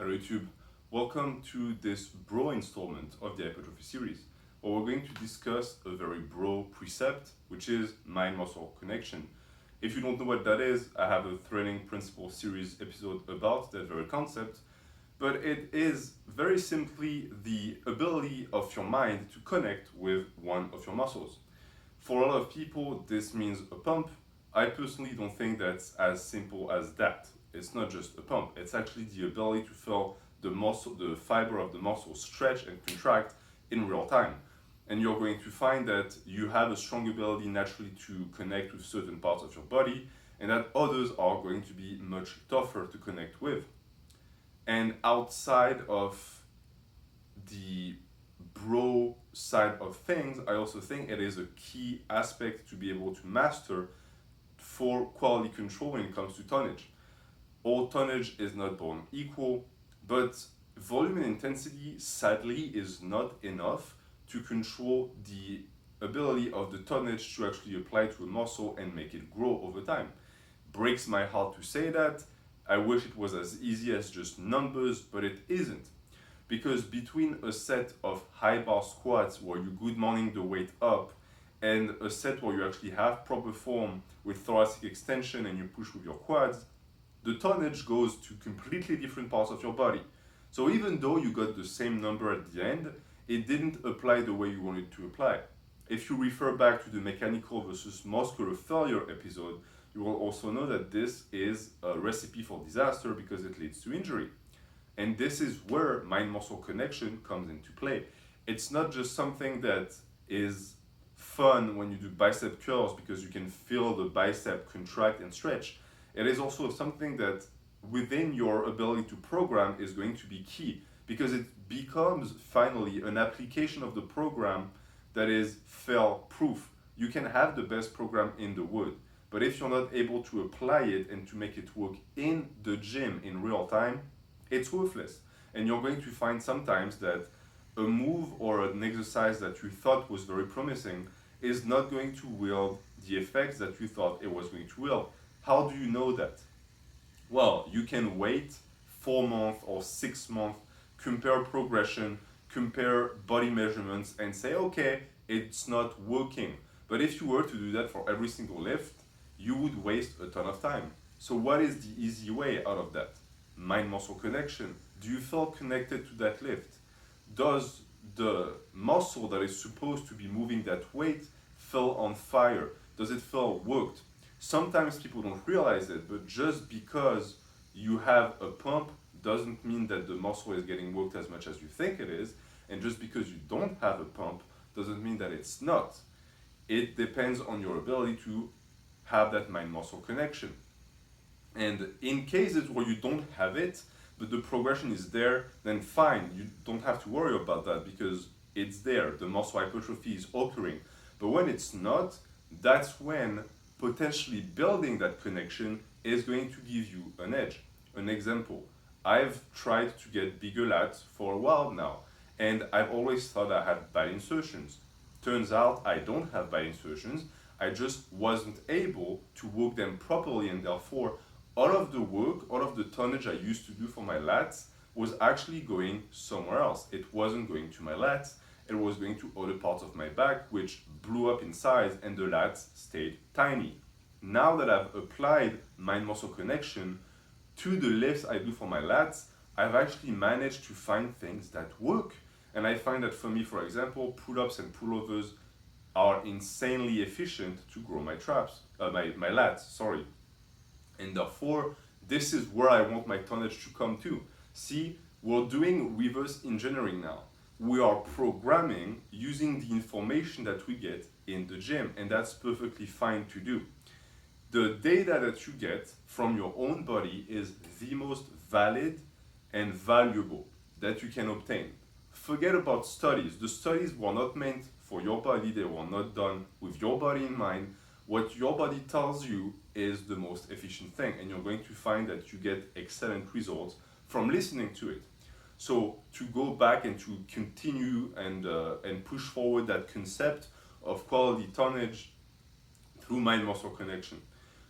Hello YouTube, welcome to this bro installment of the Hypertrophy series, where we're going to discuss a very bro precept, which is mind-muscle connection. If you don't know what that is, I have a Training Principle series episode about that very concept, but it is very simply the ability of your mind to connect with one of your muscles. For a lot of people, this means a pump. I personally don't think that's as simple as that. It's not just a pump, it's actually the ability to feel the muscle, the fiber of the muscle stretch and contract in real time. And you're going to find that you have a strong ability naturally to connect with certain parts of your body, and that others are going to be much tougher to connect with. And outside of the bro side of things, I also think it is a key aspect to be able to master for quality control when it comes to tonnage. All tonnage is not born equal, but volume and intensity sadly is not enough to control the ability of the tonnage to actually apply to a muscle and make it grow over time. Breaks my heart to say that. I wish it was as easy as just numbers, but it isn't. Because between a set of high bar squats where you good morning the weight up and a set where you actually have proper form with thoracic extension and you push with your quads, the tonnage goes to completely different parts of your body. So even though you got the same number at the end, it didn't apply the way you wanted to apply. If you refer back to the mechanical versus muscular failure episode, you will also know that this is a recipe for disaster because it leads to injury. And this is where mind-muscle connection comes into play. It's not just something that is fun when you do bicep curls because you can feel the bicep contract and stretch. It is also something that within your ability to program is going to be key because it becomes finally an application of the program that is fail-proof. You can have the best program in the world, but if you're not able to apply it and to make it work in the gym in real time, it's worthless. And you're going to find sometimes that a move or an exercise that you thought was very promising is not going to wield the effects that you thought it was going to wield. How do you know that? Well, you can wait 4 months or 6 months, compare progression, compare body measurements, and say, okay, it's not working. But if you were to do that for every single lift, you would waste a ton of time. So what is the easy way out of that? Mind-muscle connection. Do you feel connected to that lift? Does the muscle that is supposed to be moving that weight feel on fire? Does it feel worked? Sometimes people don't realize it, but just because you have a pump doesn't mean that the muscle is getting worked as much as you think it is. And just because you don't have a pump doesn't mean that it's not. It depends on your ability to have that mind-muscle connection. And in cases where you don't have it, but the progression is there, then fine, you don't have to worry about that because it's there, the muscle hypertrophy is occurring. But when it's not, that's when potentially building that connection is going to give you an edge. An example, I've tried to get bigger lats for a while now, and I've always thought I had bad insertions. Turns out I don't have bad insertions, I just wasn't able to work them properly, and therefore all of the work, all of the tonnage I used to do for my lats was actually going somewhere else. It wasn't going to my lats, it was going to other parts of my back, which blew up in size and the lats stayed tiny. Now that I've applied mind-muscle connection to the lifts I do for my lats, I've actually managed to find things that work. And I find that for me, for example, pull-ups and pullovers are insanely efficient to grow my my lats, sorry. And therefore, this is where I want my tonnage to come to. See, we're doing reverse engineering now. We are programming using the information that we get in the gym, and that's perfectly fine to do. The data that you get from your own body is the most valid and valuable that you can obtain. Forget about studies. The studies were not meant for your body, they were not done with your body in mind. What your body tells you is the most efficient thing, and you're going to find that you get excellent results from listening to it. So to go back and to continue and push forward that concept of quality tonnage through mind-muscle connection.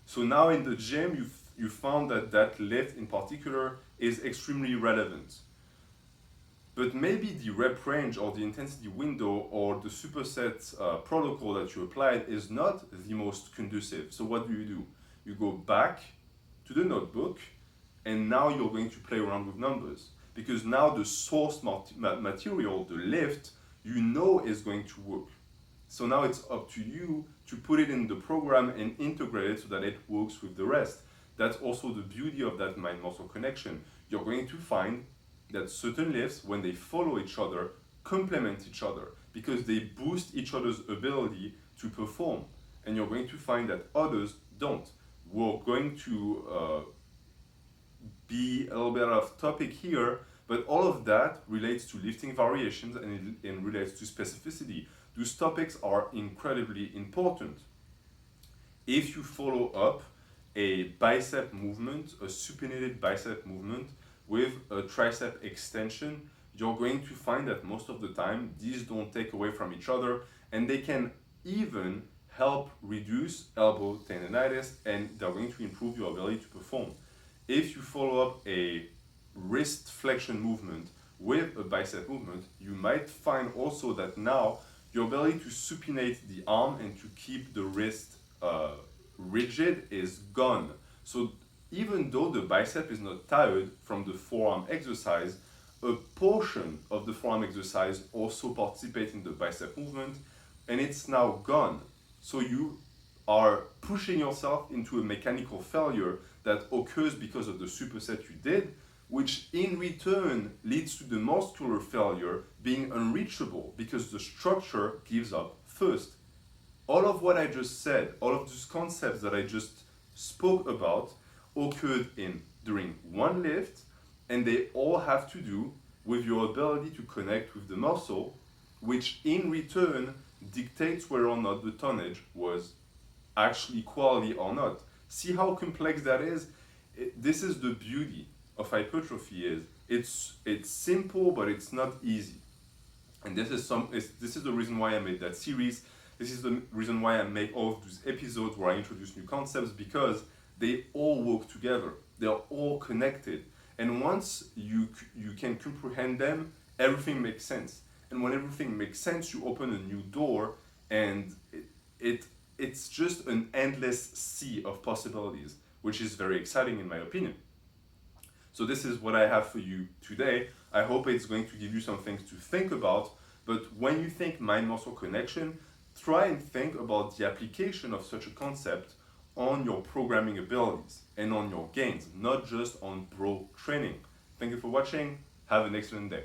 So now in the gym, you found that that lift in particular is extremely relevant. But maybe the rep range or the intensity window or the superset protocol that you applied is not the most conducive. So what do? You go back to the notebook, and now you're going to play around with numbers. Because now the source material, the lift, you know is going to work. So now it's up to you to put it in the program and integrate it so that it works with the rest. That's also the beauty of that mind-muscle connection. You're going to find that certain lifts, when they follow each other, complement each other because they boost each other's ability to perform. And you're going to find that others don't. We're going to be a little bit off topic here, but all of that relates to lifting variations and relates to specificity. Those topics are incredibly important. If you follow up a bicep movement, a supinated bicep movement with a tricep extension, you're going to find that most of the time these don't take away from each other, and they can even help reduce elbow tendonitis, and they're going to improve your ability to perform. If you follow up a wrist flexion movement with a bicep movement, you might find also that now your ability to supinate the arm and to keep the wrist rigid is gone. So even though the bicep is not tired from the forearm exercise, a portion of the forearm exercise also participates in the bicep movement, and it's now gone. So you are pushing yourself into a mechanical failure that occurs because of the superset you did, which in return leads to the muscular failure being unreachable because the structure gives up first. All of what I just said, all of those concepts that I just spoke about occurred during one lift, and they all have to do with your ability to connect with the muscle, which in return dictates whether or not the tonnage was actually quality or not. See how complex that is? This is the beauty of hypertrophy. It's simple, but it's not easy. And this is the reason why I made that series. This is the reason why I make all of those episodes where I introduce new concepts, because they all work together. They're all connected. And once you can comprehend them, everything makes sense. And when everything makes sense, you open a new door, and it's just an endless sea of possibilities, which is very exciting in my opinion. So this is what I have for you today. I hope it's going to give you some things to think about, but when you think mind-muscle connection, try and think about the application of such a concept on your programming abilities and on your gains, not just on bro training. Thank you for watching. Have an excellent day.